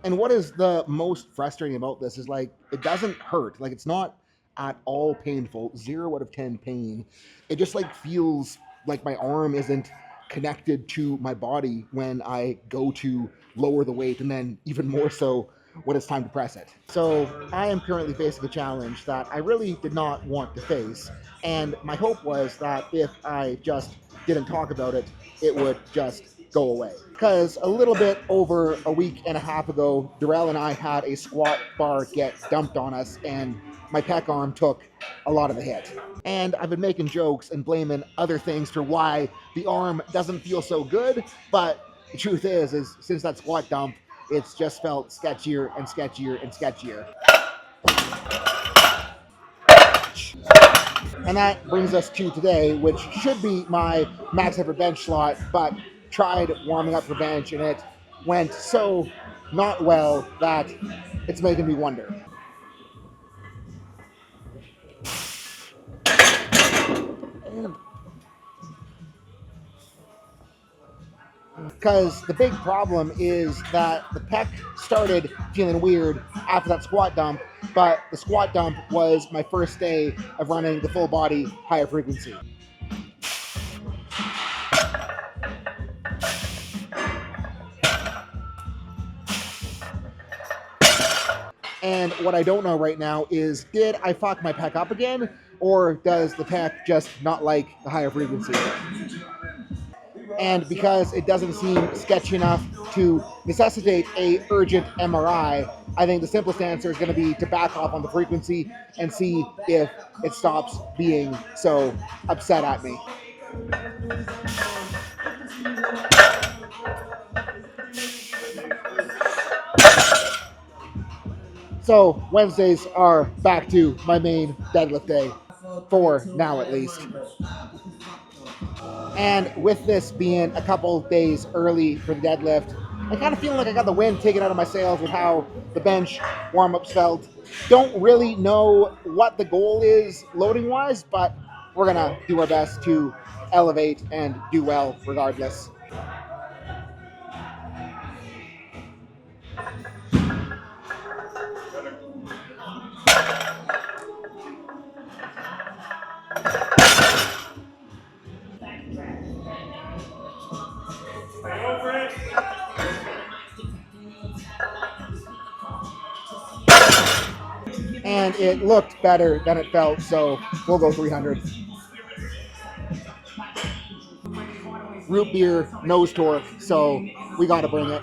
And what is the most frustrating about this is like it doesn't hurt. Like it's not at all painful. 0 out of 10 pain. It just like feels like my arm isn't connected to my body when I go to lower the weight, and then even more so when it's time to press it. So I am currently facing a challenge that I really did not want to face. And my hope was that if I just didn't talk about it, it would just go away. Because a little bit over a week and a half ago, Darrell and I had a squat bar get dumped on us, and my pec arm took a lot of the hit. And I've been making jokes and blaming other things for why the arm doesn't feel so good, but the truth is since that squat dump, it's just felt sketchier and sketchier and sketchier. And that brings us to today, which should be my max effort bench slot, but tried warming up for bench and it went so not well that it's making me wonder. Because the big problem is that the pec started feeling weird after that squat dump, but the squat dump was my first day of running the full body higher frequency. And what I don't know right now is, did I fuck my pec up again, or does the pec just not like the higher frequency? And because it doesn't seem sketchy enough to necessitate a urgent MRI, I think the simplest answer is going to be to back off on the frequency and see if it stops being so upset at me. So Wednesdays are back to my main deadlift day, for now at least. And with this being a couple days early for the deadlift, I kind of feel like I got the wind taken out of my sails with how the bench warm-ups felt. Don't really know what the goal is loading-wise, but we're going to do our best to elevate and do well regardless. And it looked better than it felt, so we'll go 300. Root beer, nose torque, so we got to bring it.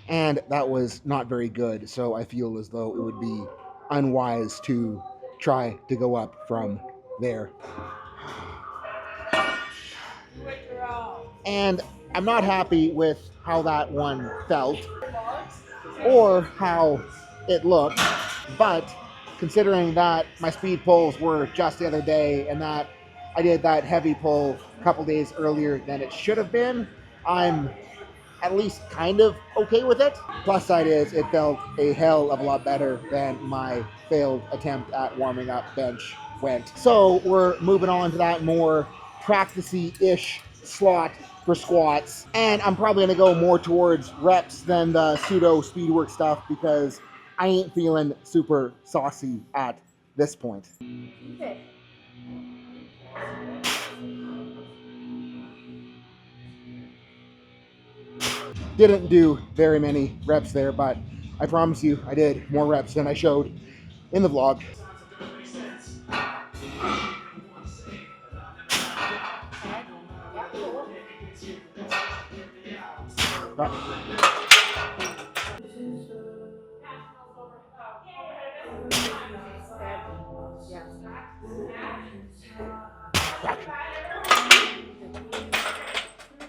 And that was not very good, so I feel as though it would be unwise to try to go up from there. And I'm not happy with how that one felt or how it looked, but considering that my speed pulls were just the other day and that I did that heavy pull a couple days earlier than it should have been, I'm at least kind of okay with it. Plus side is it felt a hell of a lot better than my failed attempt at warming up bench went. So we're moving on to that more practicey-ish slot for squats. And I'm probably going to go more towards reps than the pseudo speed work stuff because I ain't feeling super saucy at this point. Okay. Didn't do very many reps there, but I promise you I did more reps than I showed in the vlog.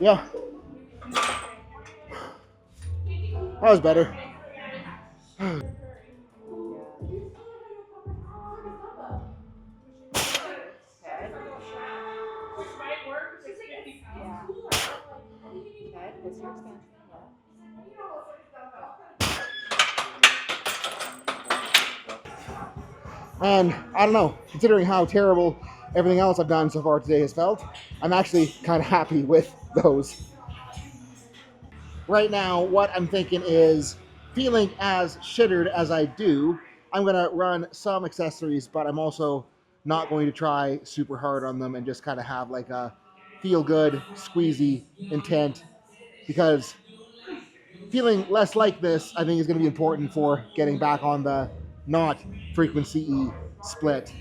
Yeah. That was better. And I don't know, considering how terrible everything else I've done so far today has felt, I'm actually kind of happy with those. Right now, what I'm thinking is, feeling as shittered as I do, I'm going to run some accessories, but I'm also not going to try super hard on them and just kind of have like a feel good, squeezy intent, because feeling less like this, I think, is going to be important for getting back on the not frequency E split.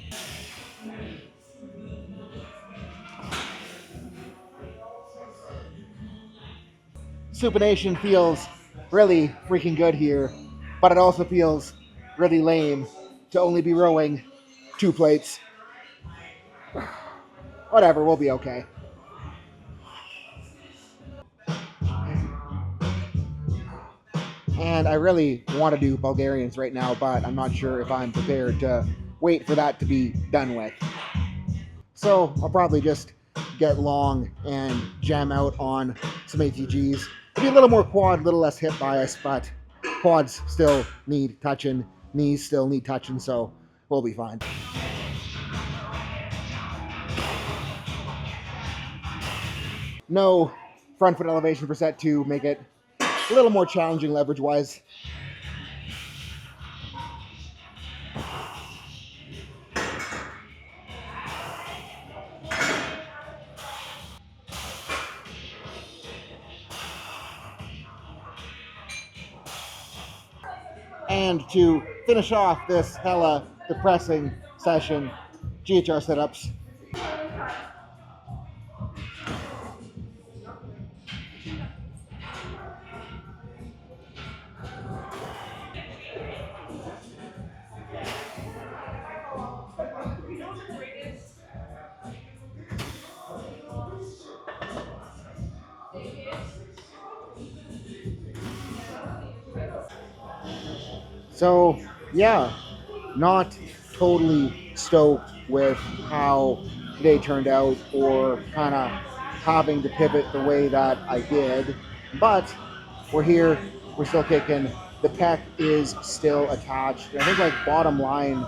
Supination feels really freaking good here, but it also feels really lame to only be rowing 2 plates. Whatever, we'll be okay. And I really want to do Bulgarians right now, but I'm not sure if I'm prepared to wait for that to be done with. So I'll probably just get long and jam out on some ATGs. It'll be a little more quad, a little less hip bias, but quads still need touching, knees still need touching, so we'll be fine. No front foot elevation for set 2, make it a little more challenging leverage wise. And to finish off this hella depressing session, GHR sit-ups. So, yeah, not totally stoked with how today turned out, or kind of having to pivot the way that I did. But we're here, we're still kicking. The pec is still attached. And I think, like, bottom line,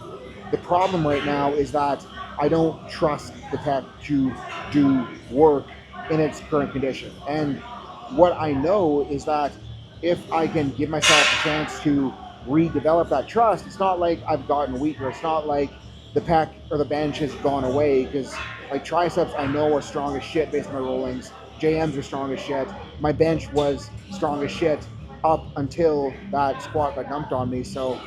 the problem right now is that I don't trust the pec to do work in its current condition. And what I know is that if I can give myself a chance to redevelop that trust, it's not like I've gotten weaker. It's not like the pec or the bench has gone away, because like triceps I know are strong as shit based on my rollings. JMs are strong as shit. My bench was strong as shit up until that squat got dumped on me. So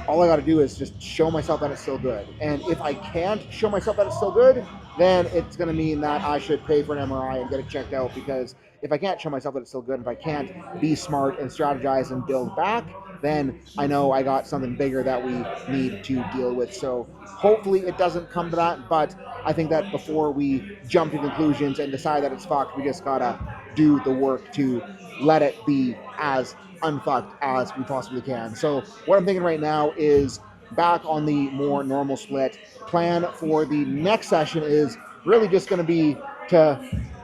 all I got to do is just show myself that it's still good. And if I can't show myself that it's still good, then it's going to mean that I should pay for an MRI and get it checked out. Because if I can't show myself that it's still good, if I can't be smart and strategize and build back, then I know I got something bigger that we need to deal with. So hopefully it doesn't come to that, but I think that before we jump to conclusions and decide that it's fucked, we just gotta do the work to let it be as unfucked as we possibly can. So what I'm thinking right now is back on the more normal split. Plan for the next session is really just going to be to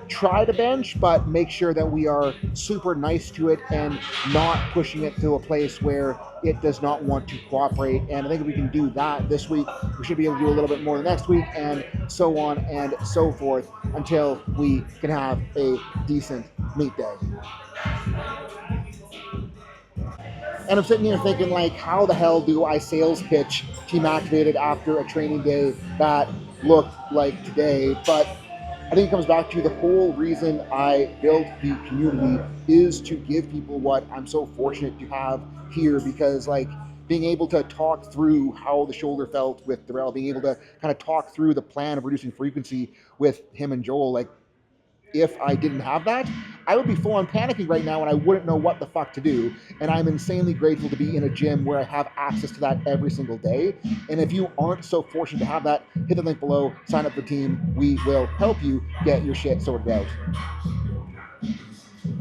try to bench, but make sure that we are super nice to it and not pushing it to a place where it does not want to cooperate. And I think if we can do that this week, we should be able to do a little bit more the next week, and so on and so forth, until we can have a decent meet day. And I'm sitting here thinking, like, how the hell do I sales pitch Team Activated after a training day that looked like today? But I think it comes back to the whole reason I built the community is to give people what I'm so fortunate to have here, because, like, being able to talk through how the shoulder felt with Darrell, being able to kind of talk through the plan of reducing frequency with him and Joel, like, if I didn't have that, I would be full on panicking right now and I wouldn't know what the fuck to do. And I'm insanely grateful to be in a gym where I have access to that every single day. And if you aren't so fortunate to have that, hit the link below, sign up for the team. We will help you get your shit sorted out.